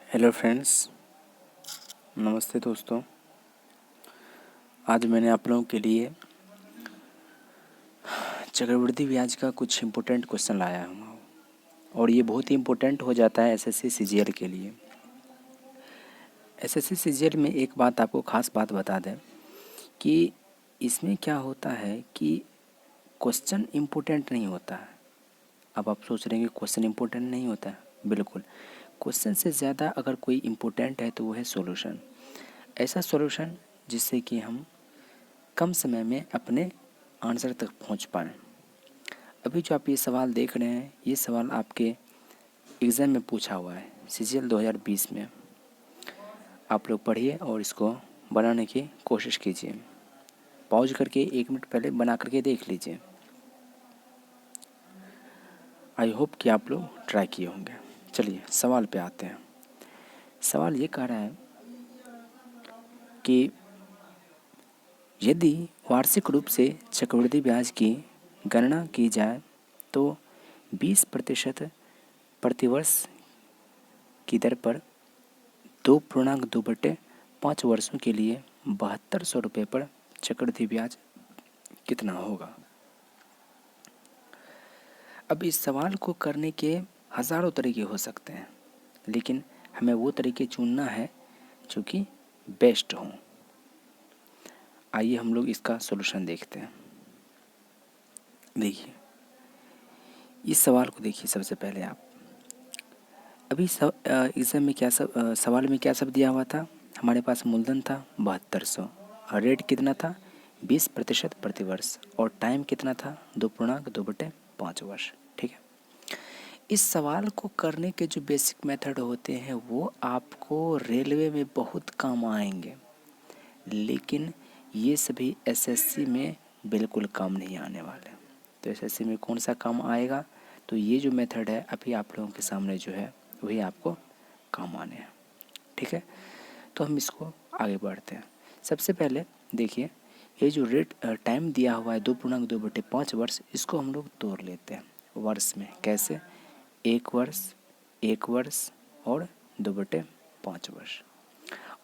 Hello friends, नमस्ते दोस्तों। आज मैंने आप लोगों के लिए चक्रवृद्धि ब्याज का कुछ इम्पोर्टेंट क्वेश्चन लाया हूँ और ये बहुत ही इम्पोर्टेंट हो जाता है एसएससी सीजीएल के लिए। एसएससी सीजीएल में एक बात आपको ख़ास बात बता दें कि इसमें क्या होता है कि क्वेश्चन इम्पोर्टेंट नहीं होता है। अब आप सोच रहे हैं कि क्वेश्चन इम्पोर्टेंट नहीं होता है, बिल्कुल। क्वेश्चन से ज़्यादा अगर कोई इम्पोर्टेंट है तो वो है सॉल्यूशन। ऐसा सॉल्यूशन जिससे कि हम कम समय में अपने आंसर तक पहुंच पाएँ। अभी जो आप ये सवाल देख रहे हैं, ये सवाल आपके एग्ज़ाम में पूछा हुआ है सीजीएल 2020 में। आप लोग पढ़िए और इसको बनाने की कोशिश कीजिए। पॉज करके 1 मिनट पहले बना करके देख लीजिए। आई होप कि आप लोग ट्राई किए होंगे। चलिए सवाल पे आते हैं। सवाल ये कह रहा है कि यदि वार्षिक रूप से चक्रवृद्धि ब्याज की गणना की जाए तो 20% प्रतिवर्ष की दर पर 2.2/5 वर्षों के लिए 7200 रुपये पर चक्रवृद्धि ब्याज कितना होगा। अब इस सवाल को करने के हज़ारों तरीके हो सकते हैं, लेकिन हमें वो तरीके चुनना है जो कि बेस्ट हों। आइए हम लोग इसका सॉल्यूशन देखते हैं। देखिए इस सवाल को देखिए। सबसे पहले आप अभी एग्ज़ाम में क्या सवाल में क्या सब दिया हुआ था। हमारे पास मूलधन था 7200 और रेट कितना था 20% प्रतिवर्ष और टाइम कितना था 2.2/5 वर्ष। ठीक है। इस सवाल को करने के जो बेसिक मेथड होते हैं वो आपको रेलवे में बहुत काम आएंगे, लेकिन ये सभी एसएससी में बिल्कुल काम नहीं आने वाले। तो एसएससी में कौन सा काम आएगा, तो ये जो मेथड है अभी आप लोगों के सामने जो है वही आपको काम आने हैं। ठीक है, तो हम इसको आगे बढ़ते हैं। सबसे पहले देखिए ये जो रेट टाइम दिया हुआ है 2.2/5 वर्ष, इसको हम लोग तोड़ लेते हैं वर्ष में। कैसे? 1 वर्ष और 2/5 वर्ष।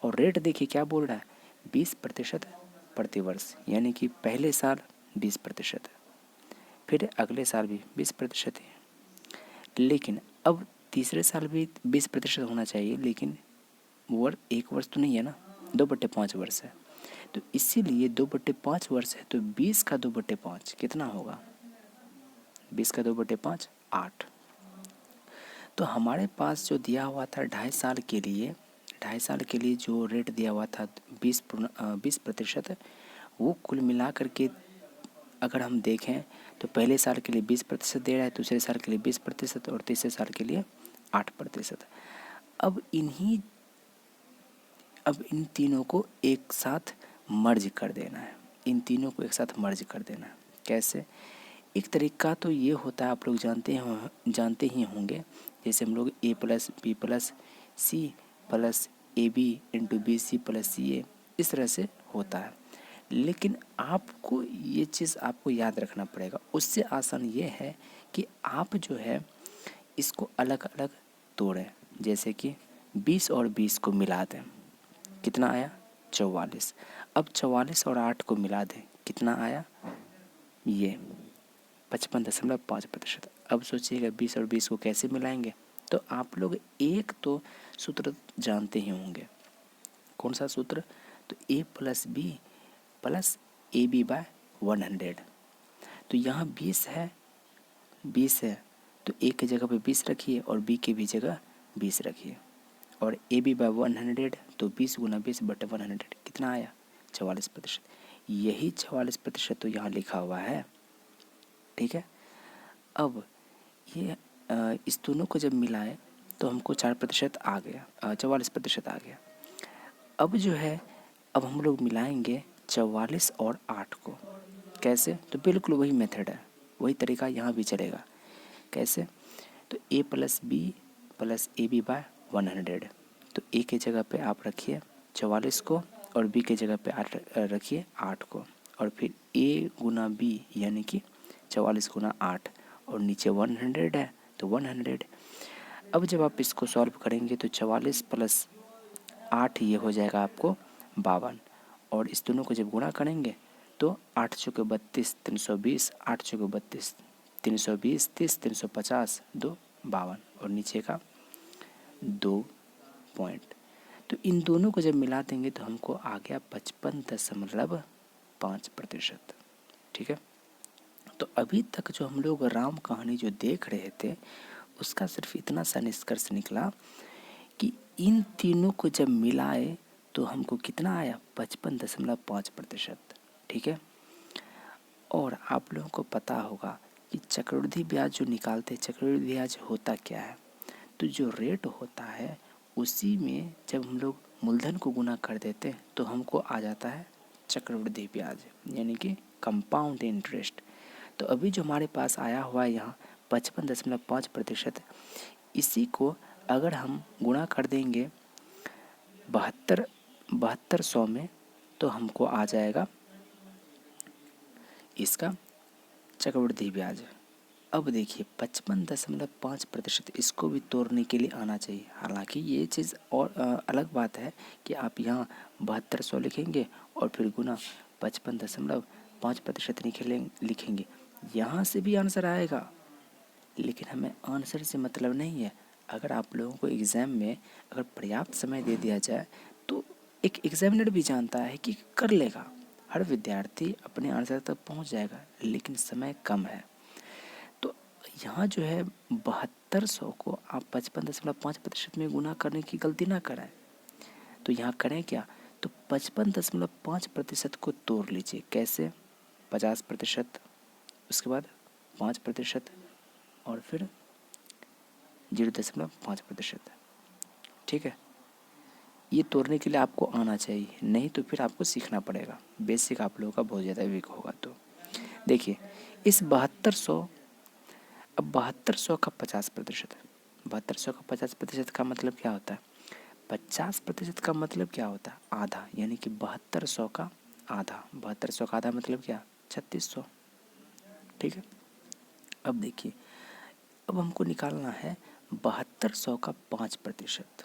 और रेट देखिए क्या बोल रहा है 20% प्रतिवर्ष, यानी कि पहले साल 20%, फिर अगले साल भी 20% है। लेकिन अब तीसरे साल भी 20% होना चाहिए, लेकिन 1 वर्ष तो नहीं है ना, 2/5 वर्ष है। तो इसीलिए 2/5 वर्ष है तो 20 का 2/5 कितना होगा? 20 का 2/5 8। तो हमारे पास जो दिया हुआ था 2.5 साल के लिए जो रेट दिया हुआ था 20%, वो कुल मिला करके अगर हम देखें तो पहले साल के लिए 20% दे रहा है, दूसरे साल के लिए 20% और तीसरे साल के लिए 8%। अब इन तीनों को एक साथ मर्ज कर देना है। कैसे? एक तरीका तो ये होता है, आप लोग जानते ही होंगे, जैसे हम लोग A+B+C+AB/BC+CA इस तरह से होता है। लेकिन आपको ये चीज़ आपको याद रखना पड़ेगा। उससे आसान ये है कि आप जो है इसको अलग अलग तोड़ें। जैसे कि 20 और 20 को मिला दें, कितना आया? 44। अब 44 और 8 को मिला दें, कितना आया? ये 55.5%। अब सोचिएगा 20 और 20 को कैसे मिलाएंगे। तो आप लोग एक तो सूत्र जानते ही होंगे। कौन सा सूत्र? तो A+B+AB/100। तो यहाँ 20 है तो A की जगह पे 20 रखिए और B की भी जगह 20 रखिए, और AB/100 तो 20 × 20/100 कितना आया? 44%। यही 44% तो यहाँ लिखा हुआ है। ठीक है। अब ये इस दोनों को जब मिलाए तो हमको 4% आ गया, 44% आ गया। अब जो है अब हम लोग मिलाएंगे 44 और 8 को। कैसे? तो बिल्कुल वही मेथड है, वही तरीका यहाँ भी चलेगा। कैसे? तो A+B+AB/100। तो A की जगह पे आप रखिए 44 को और B की जगह पे रखिए 8 को, और फिर A × B यानी कि 44 × 8, और नीचे 100 है तो 100। अब जब आप इसको सॉल्व करेंगे तो 44 प्लस 8 ये हो जाएगा आपको 52, और इस दोनों को जब गुणा करेंगे तो 8 चौके 32, 320, 8 चौके 32, 320, 30, 350, 2 52, और नीचे का 2 पॉइंट। तो इन दोनों को जब मिला देंगे तो हमको आ गया 55.5%। ठीक है। तो अभी तक जो हम लोग राम कहानी जो देख रहे थे उसका सिर्फ इतना सा निष्कर्ष निकला कि इन तीनों को जब मिलाए तो हमको कितना आया, 55.5%। ठीक है। और आप लोगों को पता होगा कि चक्रवृद्धि ब्याज जो निकालते हैं, चक्रवृद्धि ब्याज होता क्या है, तो जो रेट होता है उसी में जब हम लोग मूलधन को गुना कर देते हैं तो हमको आ जाता है चक्रवृद्धि ब्याज, यानी कि कंपाउंड इंटरेस्ट। तो अभी जो हमारे पास आया हुआ है यहाँ 55.5%, इसी को अगर हम गुणा कर देंगे 7200 में तो हमको आ जाएगा इसका चक्रवृद्धि ब्याज। अब देखिए 55.5%, इसको भी तोड़ने के लिए आना चाहिए। हालांकि ये चीज़ और अलग बात है कि आप यहाँ 7200 लिखेंगे और फिर गुना 55.5% लिखेंगे, यहाँ से भी आंसर आएगा, लेकिन हमें आंसर से मतलब नहीं है। अगर आप लोगों को एग्ज़ाम में अगर पर्याप्त समय दे दिया जाए तो एक एग्जामिनर भी जानता है कि कर लेगा, हर विद्यार्थी अपने आंसर तक पहुंच जाएगा, लेकिन समय कम है। तो यहाँ जो है 7200 को आप 55.5% में गुना करने की गलती ना करें। तो यहाँ करें क्या, तो 55.5% को तोड़ लीजिए। कैसे, 50%, उसके बाद 5% और फिर 0.5%। ठीक है। ये तोड़ने के लिए आपको आना चाहिए, नहीं तो फिर आपको सीखना पड़ेगा। बेसिक आप लोगों का बहुत ज़्यादा वीक होगा। तो देखिए इस 7200, अब 7200 का 50%, 7200 का 50% का मतलब क्या होता है, 50% का मतलब क्या होता है, आधा, यानी कि 7200 का आधा। 7200 का आधा मतलब क्या, 3600। ठीक है। अब देखिए, अब हमको निकालना है 7200 का 5%।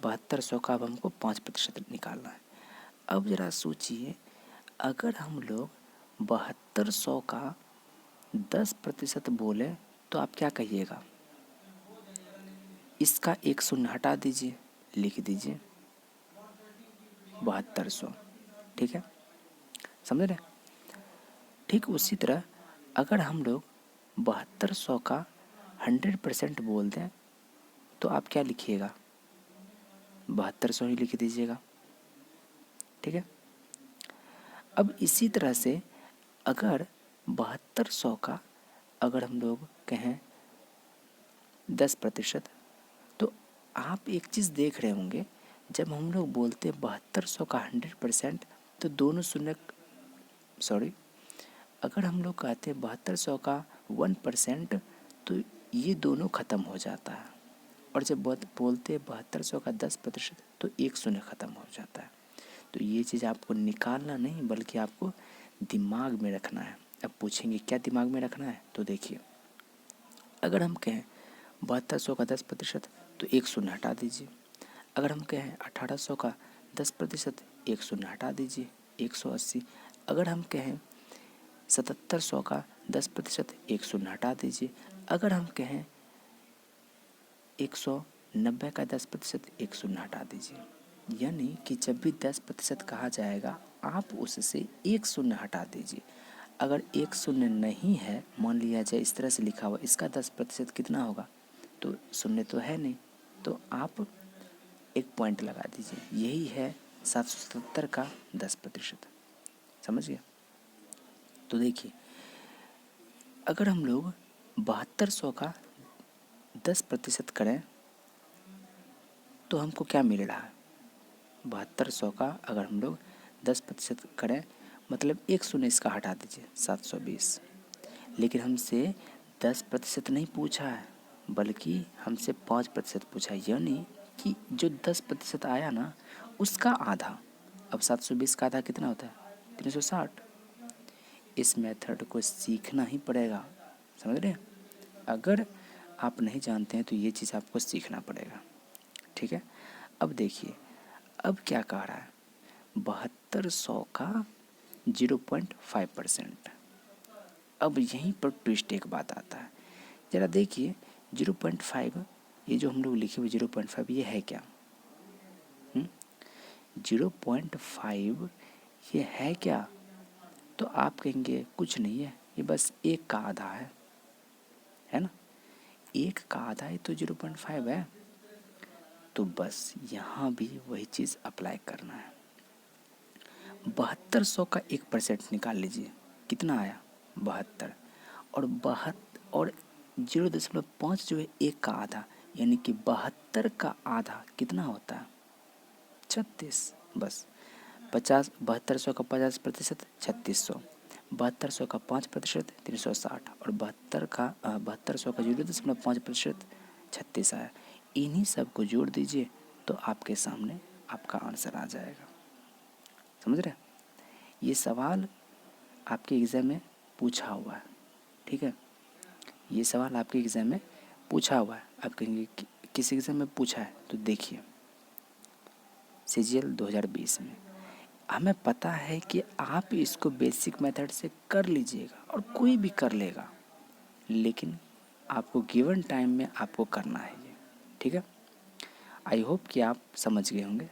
7200 का अब हमको 5% निकालना है। अब ज़रा सोचिए, अगर हम लोग 7200 का 10% बोले तो आप क्या कहिएगा, इसका एक शून्य हटा दीजिए, लिख दीजिए 7200। ठीक है, समझ रहे। ठीक उसी तरह अगर हम लोग 7200 का 100% बोल दें तो आप क्या लिखिएगा, 7200 ही लिख दीजिएगा। ठीक है। अब इसी तरह से अगर 7200 का अगर हम लोग कहें 10%, तो आप एक चीज़ देख रहे होंगे, जब हम लोग बोलते हैं 7200 का 100%, तो दोनों शून्य, सॉरी, अगर हम लोग कहते हैं 7200 का 1%, तो ये दोनों ख़त्म हो जाता है। और जब बोलते हैं 7200 का 10%, तो एक शून्य ख़त्म हो जाता है। तो ये चीज़ आपको निकालना नहीं बल्कि आपको दिमाग में रखना है। अब पूछेंगे क्या दिमाग में रखना है, तो देखिए अगर हम कहें 7200 का 10%, तो एक शून्य हटा दीजिए। अगर हम कहें 1800 का 10%, एक शून्य हटा दीजिए, 180। अगर हम कहें 7700 का 10%, एक शून्य हटा दीजिए। अगर हम कहें 190 का 10%, एक शून्य हटा दीजिए। यानी कि जब भी 10% कहा जाएगा आप उससे एक शून्य हटा दीजिए। अगर एक शून्य नहीं है, मान लिया जाए इस तरह से लिखा हुआ, इसका 10% कितना होगा, तो शून्य तो है नहीं, तो आप एक पॉइंट लगा दीजिए। यही है 777 का 10%। समझ गया। तो देखिए अगर हम लोग 7200 का 10% करें तो हमको क्या मिल रहा है, 7200 का अगर हम लोग 10% करें मतलब एक शून्य इसका हटा दीजिए, 720। लेकिन हमसे 10% नहीं पूछा है बल्कि हमसे 5% पूछा है, यानी कि जो 10% आया ना उसका आधा। अब 720 का आधा कितना होता है, 360। इस मेथड को सीखना ही पड़ेगा, समझ रहे हैं। अगर आप नहीं जानते हैं तो ये चीज़ आपको सीखना पड़ेगा, ठीक है। अब देखिए, अब क्या कह रहा है, 7200 का 0.5%। अब यहीं पर ट्विस्ट एक बात आता है, ज़रा देखिए 0.5, ये जो हम लोग लिखे हुए 0.5 ये है क्या? 0.5 ये है क्या? तो आप कहेंगे कुछ नहीं है, ये बस एक का आधा है ना, एक का आधा है तो 0.5 है। तो बस यहाँ भी वही चीज़ अप्लाई करना है। 7200 का 1% निकाल लीजिए, कितना आया? 72। और 0.5 जो है एक का आधा, यानी कि 72 का आधा कितना होता है? 36। बस 7200 का 50% 3600, 7200 का 5% 360, और 7200 का 0.5% 36 आया। इन्हीं सब को जोड़ दीजिए तो आपके सामने आपका आंसर आ जाएगा। समझ रहे? ये सवाल आपके एग्ज़ाम में पूछा हुआ है, ठीक है। ये सवाल आपके एग्ज़ाम में पूछा हुआ है। आप कहेंगे कि किस एग्ज़ाम में पूछा है? तो देखिए CGL 2020 में। हमें पता है कि आप इसको बेसिक मेथड से कर लीजिएगा और कोई भी कर लेगा, लेकिन आपको गिवन टाइम में आपको करना है ये, ठीक है। आई होप कि आप समझ गए होंगे।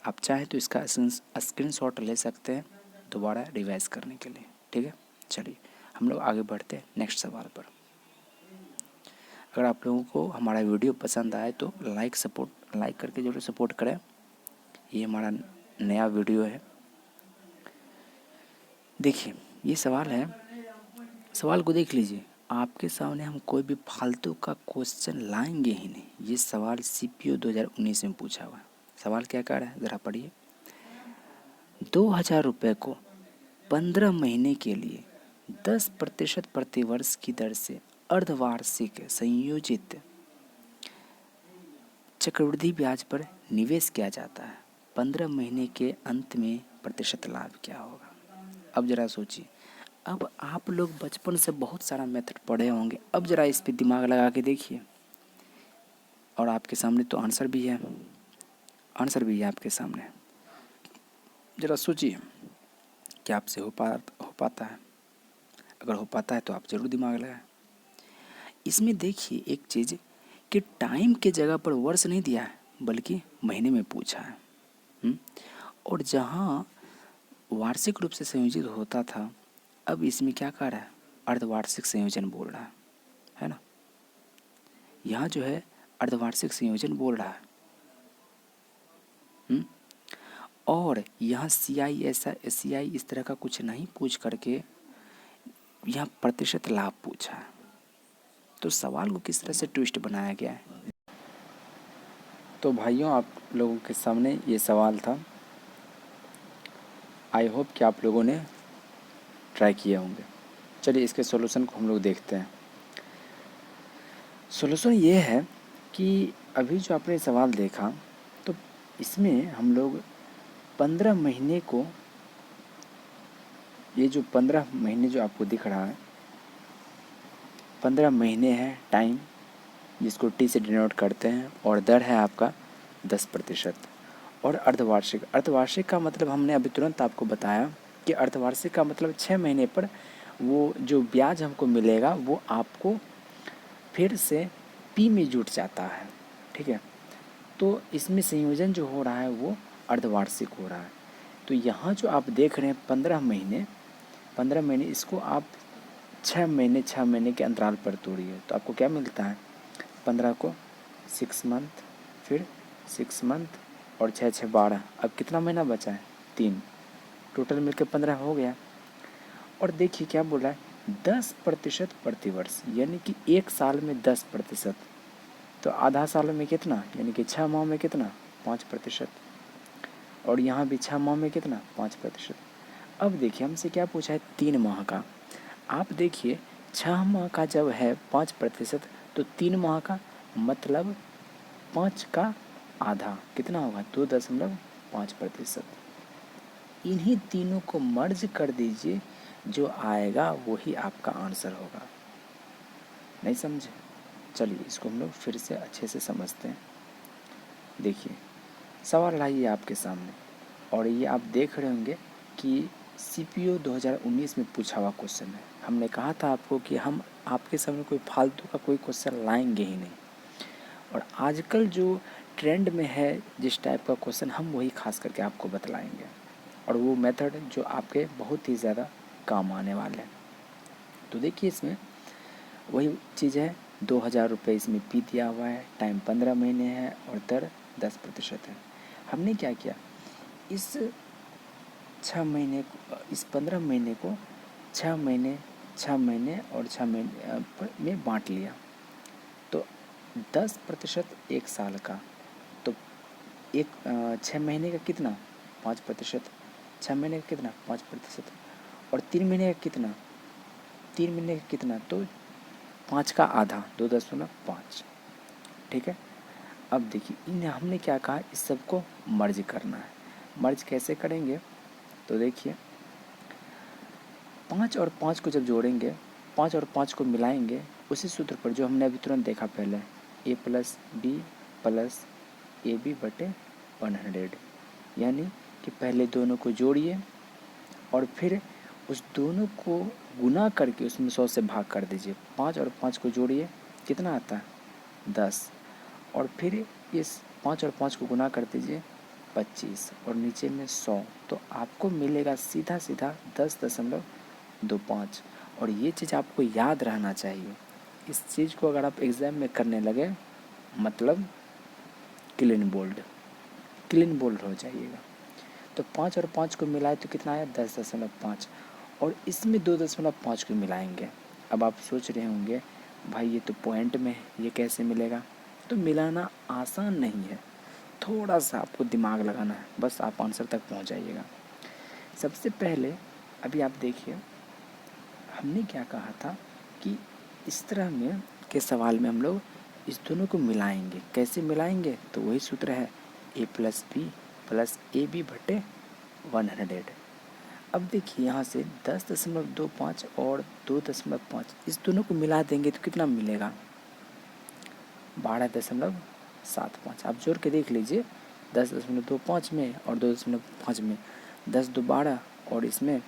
आप चाहें तो इसका स्क्रीनशॉट ले सकते हैं दोबारा रिवाइज करने के लिए, ठीक है। चलिए हम लोग आगे बढ़ते हैं नेक्स्ट सवाल पर। अगर आप लोगों को हमारा वीडियो पसंद आए तो लाइक करके जरूर सपोर्ट करें। ये हमारा नया वीडियो है। देखिए ये सवाल है, सवाल को देख लीजिए। आपके सामने हम कोई भी फालतू का क्वेश्चन लाएंगे ही नहीं। ये सवाल CPO 2019 में पूछा हुआ है। सवाल क्या कह रहा है, ज़रा पढ़िए। 2000 रुपये को 15 महीने के लिए 10% प्रतिवर्ष की दर से अर्धवार्षिक संयोजित चक्रवृद्धि ब्याज पर निवेश किया जाता है। 15 महीने के अंत में प्रतिशत लाभ क्या होगा? अब ज़रा सोचिए। अब आप लोग बचपन से बहुत सारा मेथड पढ़े होंगे, अब ज़रा इस पे दिमाग लगा के देखिए। और आपके सामने तो आंसर भी है, आपके सामने। ज़रा सोचिए क्या आपसे हो पाता है? अगर हो पाता है तो आप ज़रूर दिमाग लगाएं। इसमें देखिए एक चीज़ कि टाइम के जगह पर वर्ष नहीं दिया है, बल्कि महीने में पूछा है। और जहाँ वार्षिक रूप से संयोजित होता था, अब इसमें क्या कह रहा है? अर्धवार्षिक संयोजन बोल रहा है ना। यहाँ जो है अर्धवार्षिक संयोजन बोल रहा है। और यहाँ CI इस तरह का कुछ नहीं पूछ करके यहाँ प्रतिशत लाभ पूछा है। तो सवाल को किस तरह से ट्विस्ट बनाया गया है। तो भाइयों आप लोगों के सामने ये सवाल था। आई होप कि आप लोगों ने ट्राई किए होंगे। चलिए इसके सॉल्यूशन को हम लोग देखते हैं। सॉल्यूशन ये है कि अभी जो आपने सवाल देखा, तो इसमें हम लोग 15 महीने को, ये जो 15 महीने जो आपको दिख रहा है, 15 महीने है टाइम, जिसको T से डिनोट करते हैं, और दर है आपका 10%। और अर्धवार्षिक का मतलब हमने अभी तुरंत आपको बताया कि अर्धवार्षिक का मतलब 6 महीने पर वो जो ब्याज हमको मिलेगा वो आपको फिर से P में जुट जाता है, ठीक है। तो इसमें संयोजन जो हो रहा है वो अर्धवार्षिक हो रहा है। तो यहाँ जो आप देख रहे हैं 15 महीने, इसको आप 6 महीने के अंतराल पर तोड़िए तो आपको क्या मिलता है? 15 को 6 मंथ, फिर 6 मंथ, और 6 6 12। अब कितना महीना बचा है? 3। टोटल मिलकर 15 हो गया। और देखिए क्या बोल रहा है, 10% प्रतिवर्ष, यानी कि एक साल में 10%। तो आधा साल में कितना, यानी कि 6 माह में कितना? 5%। और यहाँ भी 6 माह में कितना? 5%। अब देखिए हमसे क्या पूछा है? 3 माह का। आप देखिए 6 माह का जब है 5%, तो 3 माह का मतलब 5 का आधा कितना होगा? 2.5%। इन्हीं तीनों को मर्ज कर दीजिए, जो आएगा वही आपका आंसर होगा। नहीं समझे? चलिए इसको हम लोग फिर से अच्छे से समझते हैं। देखिए सवाल आइए आपके सामने, और ये आप देख रहे होंगे कि CPO 2019 में पूछा हुआ क्वेश्चन है। हमने कहा था आपको कि हम आपके सामने कोई फालतू का कोई क्वेश्चन लाएंगे ही नहीं, और आजकल जो ट्रेंड में है जिस टाइप का क्वेश्चन, हम वही खास करके आपको बतलाएंगे, और वो मेथड जो आपके बहुत ही ज़्यादा काम आने वाले हैं। तो देखिए इसमें वही चीज़ है, 2000 रुपये इसमें पी दिया हुआ है, टाइम 15 महीने है और दर 10% है। हमने क्या किया, इस 15 महीने को 6 महीने और 6 महीने में बांट लिया। तो 10% एक साल का, तो 6 महीने का कितना 5%, 6 महीने का कितना 5%, और 3 महीने का कितना 3 महीने का कितना, तो 5 का आधा 2.5। ठीक है। अब देखिए इन हमने क्या कहा, इस सबको मर्ज करना है। मर्ज कैसे करेंगे, तो देखिए 5 और 5 को जब जोड़ेंगे, 5 और 5 को मिलाएंगे, उसी सूत्र पर जो हमने अभी तुरंत देखा पहले, A+B+AB/100, यानी कि पहले दोनों को जोड़िए और फिर उस दोनों को गुना करके उसमें 100 से भाग कर दीजिए। 5 और 5 को जोड़िए, कितना आता है 10, और फिर इस 5 और 5 को गुना कर दीजिए 25, और नीचे में 100, तो आपको मिलेगा सीधा सीधा 10.25। और ये चीज़ आपको याद रहना चाहिए। इस चीज़ को अगर आप एग्ज़ाम में करने लगे, मतलब क्लीन बोल्ड हो जाइएगा। तो 5 और 5 को मिलाए तो कितना आया 10.5, और इसमें 2.5 को मिलाएंगे। अब आप सोच रहे होंगे भाई ये तो पॉइंट में है, ये कैसे मिलेगा, तो मिलाना आसान नहीं है, थोड़ा सा आपको दिमाग लगाना है, बस आप आंसर तक पहुंच जाइएगा। सबसे पहले अभी आप देखिए हमने क्या कहा था कि इस तरह में के सवाल में हम लोग इस दोनों को मिलाएंगे। कैसे मिलाएंगे, तो वही सूत्र है A+B+AB/100। अब देखिए यहाँ से 10.25 और 2.5 इस दोनों को मिला देंगे तो कितना मिलेगा 12.75। आप जोड़ के देख लीजिए, 10.25 में और 2.5 में, 10 2 12 और इसमें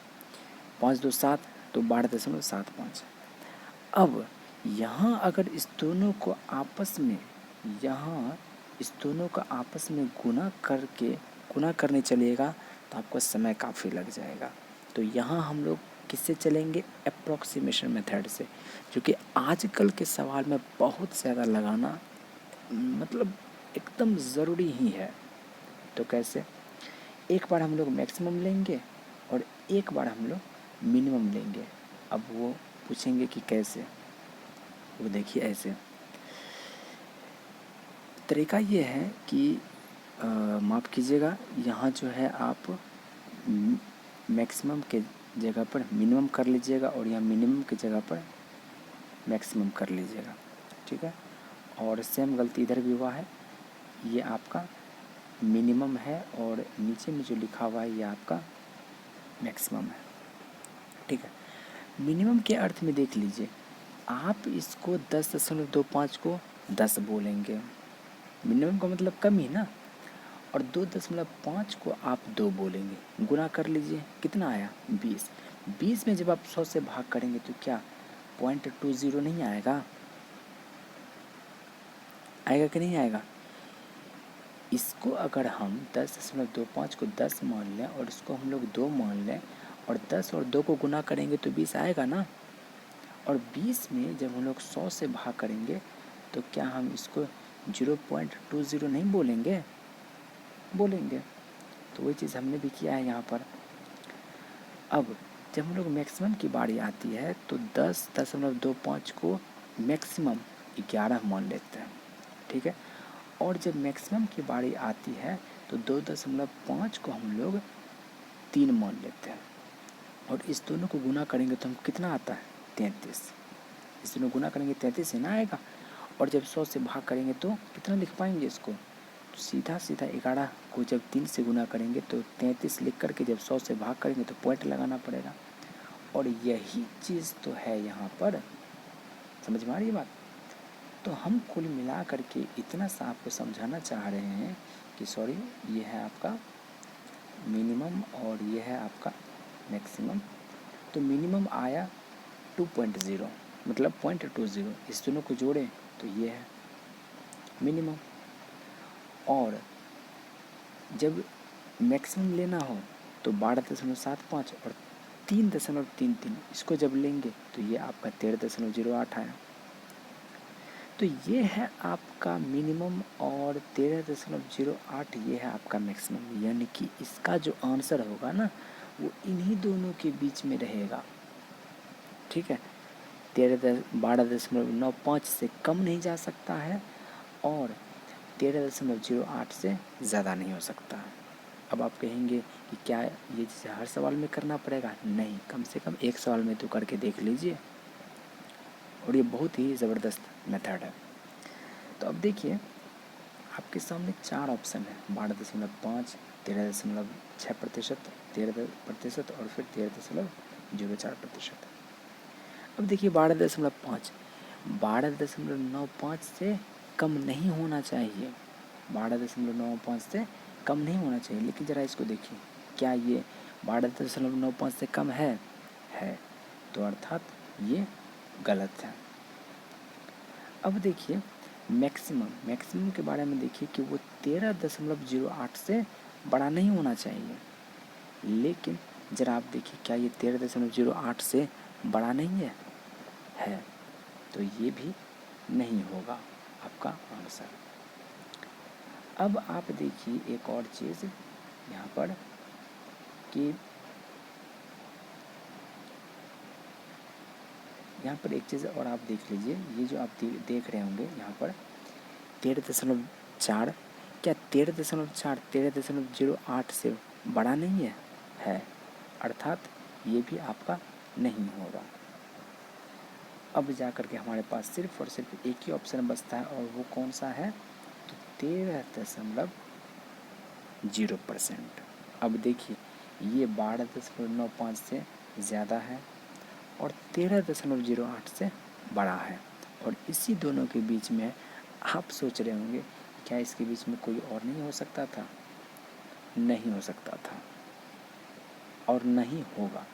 5 2 7, तो 12.75। अब यहाँ अगर इस दोनों को आपस में गुना करने चलिएगा तो आपको समय काफ़ी लग जाएगा। तो यहाँ हम लोग किससे चलेंगे, अप्रॉक्सीमेशन मेथड से, जो कि आजकल के सवाल में बहुत ज़्यादा लगाना मतलब एकदम ज़रूरी ही है। तो कैसे, एक बार हम लोग मैक्सिमम लेंगे और एक बार हम लोग मिनिमम लेंगे। अब वो पूछेंगे कि कैसे, वो देखिए ऐसे तरीका ये है कि माफ़ कीजिएगा, यहाँ जो है आप मैक्सिमम के जगह पर मिनिमम कर लीजिएगा और यहाँ मिनिमम की जगह पर मैक्सिमम कर लीजिएगा। ठीक है, और सेम गलती इधर भी हुआ है, ये आपका मिनिमम है और नीचे में जो लिखा हुआ है ये आपका मैक्सिमम है। ठीक है, मिनिमम के अर्थ में देख लीजिए, आप इसको 10.25 को 10 बोलेंगे, मिनिमम का मतलब कम ही ना, और 2.5 को आप 2 बोलेंगे। गुना कर लीजिए, कितना आया 20। 20 में जब आप 100 से भाग करेंगे तो क्या 0.20 नहीं आएगा, आएगा कि नहीं आएगा। इसको अगर हम 10.25 को 10 मान लें और इसको हम लोग 2 मान लें और 10 और 2 को गुना करेंगे तो 20 आएगा ना। और 20 में जब हम लोग 100 से भाग करेंगे तो क्या हम इसको 0.20 नहीं बोलेंगे, तो वही चीज़ हमने भी किया है यहाँ पर। अब जब हम लोग मैक्सिमम की बारी आती है तो 10.25 को मैक्सिमम 11 मान लेते हैं। ठीक है, और जब मैक्सिमम की बारी आती है तो 2.5 को हम लोग 3 मान लेते हैं, और इस दोनों को गुना करेंगे तो हमको कितना आता है 33। इस दोनों गुना करेंगे 33 ही ना आएगा, और जब 100 से भाग करेंगे तो कितना लिख पाएंगे इसको, तो सीधा 11 को जब 3 से गुना करेंगे तो 33 लिख करके जब 100 से भाग करेंगे तो पॉइंट लगाना पड़ेगा। और यही चीज़ तो है यहाँ पर, समझ में आ रही है बात। तो हम कुल मिला करके इतना सा आपको समझाना चाह रहे हैं कि सॉरी, ये है आपका मिनिमम और ये है आपका मैक्सिमम। तो मिनिमम आया 2.0 मतलब 0.20, इस दोनों को जोड़ें तो ये है मिनिमम। और जब मैक्सिमम लेना हो तो 12.75 और 3.33, इसको जब लेंगे तो ये आपका 13.08 आया। तो ये है आपका मिनिमम और 13.08 ये है आपका मैक्सिमम, यानी कि इसका जो आंसर होगा ना वो इन्हीं दोनों के बीच में रहेगा। ठीक है, 12.95 से कम नहीं जा सकता है और 13.08 से ज़्यादा नहीं हो सकता है। अब आप कहेंगे कि क्या ये चीज़ हर सवाल में करना पड़ेगा? नहीं, कम से कम एक सवाल में तो करके देख लीजिए, और ये बहुत ही ज़बरदस्त मेथड है। तो अब देखिए आपके सामने 4 ऑप्शन है, 12.5, 13.6%, 13% और फिर 13.04%। अब देखिए 12.5, 12.95 से कम नहीं होना चाहिए, 12.95 से कम नहीं होना चाहिए। लेकिन ज़रा इसको देखिए, क्या ये 12.95 से कम है? तो अर्थात ये गलत है। अब देखिए मैक्सिमम के बारे में देखिए कि वो 13.08 से बड़ा नहीं होना चाहिए। लेकिन ज़रा आप देखिए, क्या ये 13.08 से बड़ा नहीं है? तो ये भी नहीं होगा आपका आंसर। अब आप देखिए एक और चीज़ यहाँ पर कि यहाँ पर एक चीज़ और आप देख लीजिए, ये जो आप देख रहे होंगे यहाँ पर 13.4, क्या 13.4 13.08 से बड़ा नहीं है? अर्थात ये भी आपका नहीं होगा। अब जा कर के हमारे पास सिर्फ और सिर्फ एक ही ऑप्शन बचता है, और वो कौन सा है? तो 13.0%। अब देखिए ये 12.95 से ज़्यादा है और 13.08 से बड़ा है, और इसी दोनों के बीच में आप सोच रहे होंगे क्या इसके बीच में कोई और नहीं हो सकता था? नहीं हो सकता था और नहीं होगा,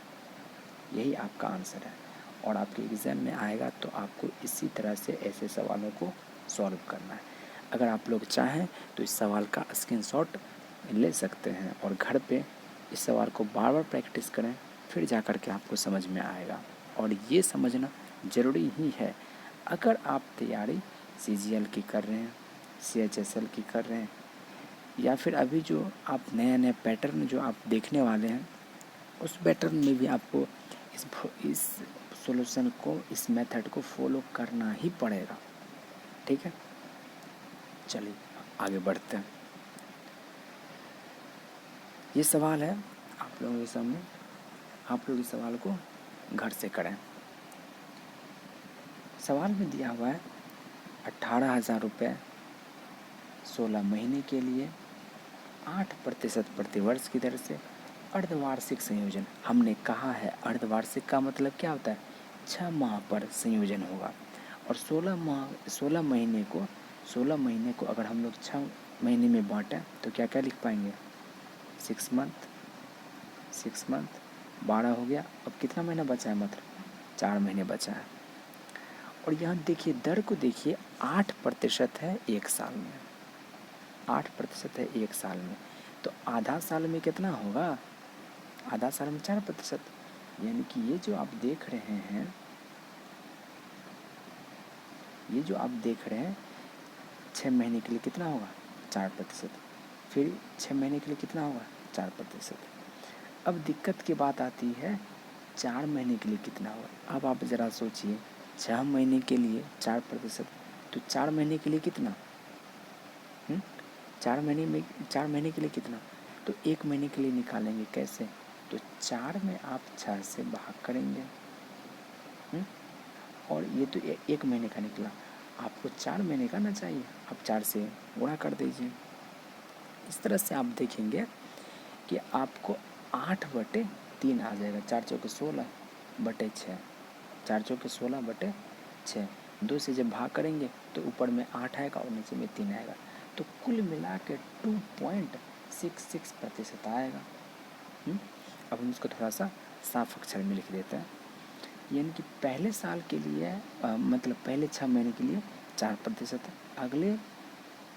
यही आपका आंसर है। और आपके एग्ज़ाम में आएगा तो आपको इसी तरह से ऐसे सवालों को सॉल्व करना है। अगर आप लोग चाहें तो इस सवाल का स्क्रीनशॉट ले सकते हैं और घर पे इस सवाल को बार बार प्रैक्टिस करें, फिर जा कर के आपको समझ में आएगा। और ये समझना ज़रूरी ही है, अगर आप तैयारी CGL की कर रहे हैं, CHSL की कर रहे हैं, या फिर अभी जो आप नया नया पैटर्न जो आप देखने वाले हैं, उस पैटर्न में भी आपको इस सॉल्यूशन को, इस मेथड को फॉलो करना ही पड़ेगा। ठीक है, चलिए आगे बढ़ते हैं। ये सवाल है आप लोगों के सामने, आप लोग इस सवाल को घर से करें। सवाल में दिया हुआ है 18,000 रुपये 16 महीने के लिए 8% प्रतिवर्ष की दर से अर्धवार्षिक संयोजन। हमने कहा है अर्धवार्षिक का मतलब क्या होता है? 6 माह पर संयोजन होगा। और 16 महीने को अगर हम लोग 6 महीने में बांटें तो क्या क्या लिख पाएंगे? 6 मंथ 12 हो गया। अब कितना महीना बचा है? मात्र 4 महीने बचा है। और यहाँ देखिए दर को देखिए, 8% है एक साल में, 8% है एक साल में। तो आधा साल में कितना होगा? आधा साल में 4%, यानी कि ये जो आप देख रहे हैं, ये जो आप देख रहे हैं 6 महीने के लिए कितना होगा? 4%। फिर 6 महीने के लिए कितना होगा? 4%। अब दिक्कत की बात आती है 4 महीने के लिए कितना होगा? अब आप ज़रा सोचिए, 6 महीने के लिए 4%, तो 4 महीने के लिए कितना? 4 महीने के लिए कितना? तो 1 महीने के लिए निकालेंगे कैसे? तो 4 में आप 6 से भाग करेंगे, और ये तो 1 महीने का निकला, आपको 4 महीने का ना चाहिए, आप 4 से गुणा कर दीजिए। इस तरह से आप देखेंगे कि आपको 8/3 आ जाएगा। 4 चौके 16/6, 4 चौके 16/6, 2 से जब भाग करेंगे तो ऊपर में 8 आएगा और नीचे में 3 आएगा, तो कुल मिला के 2.66% आएगा। अब हम इसको थोड़ा सा साफ अक्षर में लिख देते हैं। यानी कि पहले साल के लिए मतलब पहले 6 महीने के लिए 4%, अगले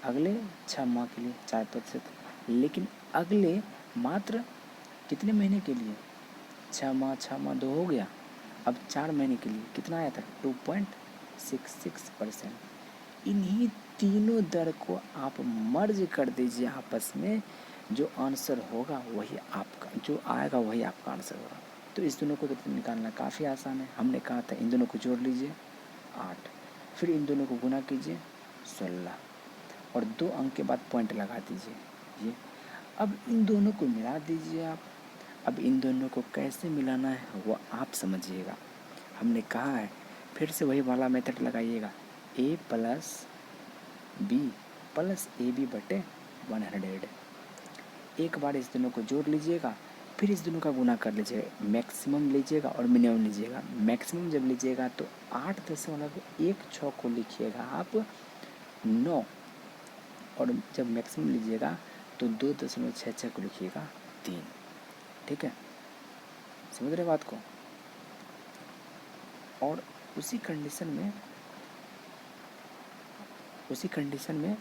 अगले 6 माह के लिए 4%, लेकिन अगले मात्र कितने महीने के लिए, 6 माह 2 हो गया, अब 4 महीने के लिए कितना आया था, 2.66%। इन्हीं तीनों दर को आप मर्ज कर दीजिए आपस में, जो आंसर होगा वही आपका, जो आएगा वही आपका आंसर होगा। तो इस दोनों को तो निकालना काफ़ी आसान है। हमने कहा था इन दोनों को जोड़ लीजिए 8, फिर इन दोनों को गुना कीजिए 16 और 2 अंक के बाद पॉइंट लगा दीजिए ये। अब इन दोनों को मिला दीजिए आप। अब इन दोनों को कैसे मिलाना है वो आप समझिएगा। हमने कहा है फिर से वही वाला मेथड लगाइएगा, a + b + ab बटे 100। एक बार इस दोनों को जोड़ लीजिएगा, फिर इस दोनों का गुना कर लीजिएगा, मैक्सिमम लीजिएगा और मिनिमम लीजिएगा। मैक्सिमम जब लीजिएगा तो 8.16 को लिखिएगा आप 9, और जब मैक्सिमम लीजिएगा तो 2.66 को लिखिएगा 3। ठीक है, समझ रहे बात को। और उसी कंडीशन में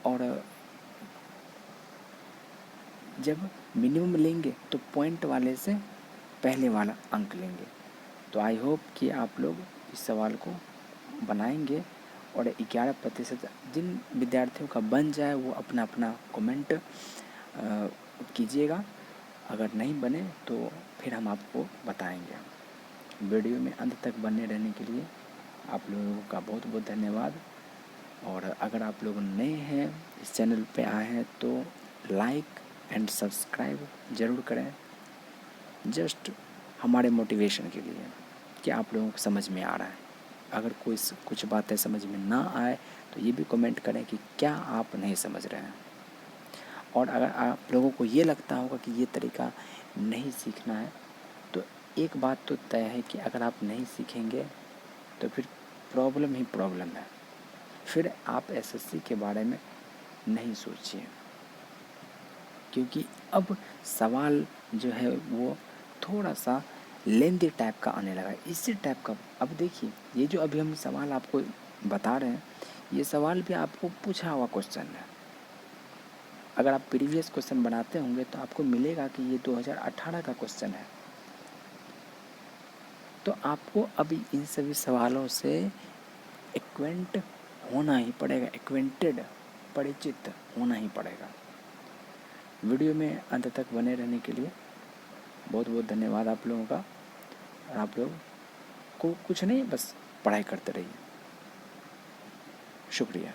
और जब मिनिमम लेंगे तो पॉइंट वाले से पहले वाला अंक लेंगे। तो आई होप कि आप लोग इस सवाल को बनाएंगे और 11% जिन विद्यार्थियों का बन जाए वो अपना अपना कमेंट कीजिएगा। अगर नहीं बने तो फिर हम आपको बताएंगे। वीडियो में अंत तक बने रहने के लिए आप लोगों का बहुत बहुत धन्यवाद। और अगर आप लोग नए हैं, इस चैनल पे आए हैं, तो लाइक एंड सब्सक्राइब ज़रूर करें, जस्ट हमारे मोटिवेशन के लिए कि आप लोगों को समझ में आ रहा है। अगर कोई कुछ बातें समझ में ना आए तो ये भी कमेंट करें कि क्या आप नहीं समझ रहे हैं। और अगर आप लोगों को ये लगता होगा कि ये तरीका नहीं सीखना है, तो एक बात तो तय है कि अगर आप नहीं सीखेंगे तो फिर प्रॉब्लम ही प्रॉब्लम है। फिर आप एसएससी के बारे में नहीं सोचिए, क्योंकि अब सवाल जो है वो थोड़ा सा लेंदी टाइप का आने लगा है, इसी टाइप का। अब देखिए ये जो अभी हम सवाल आपको बता रहे हैं, ये सवाल भी आपको पूछा हुआ क्वेश्चन है। अगर आप प्रीवियस क्वेश्चन बनाते होंगे तो आपको मिलेगा कि ये 2018 का क्वेश्चन है। तो आपको अभी इन सभी सवालों से एक्वेंट होना ही पड़ेगा, परिचित होना ही पड़ेगा। वीडियो में अंत तक बने रहने के लिए बहुत बहुत धन्यवाद आप लोगों का। और आप लोग को कुछ नहीं, बस पढ़ाई करते रहिए। शुक्रिया।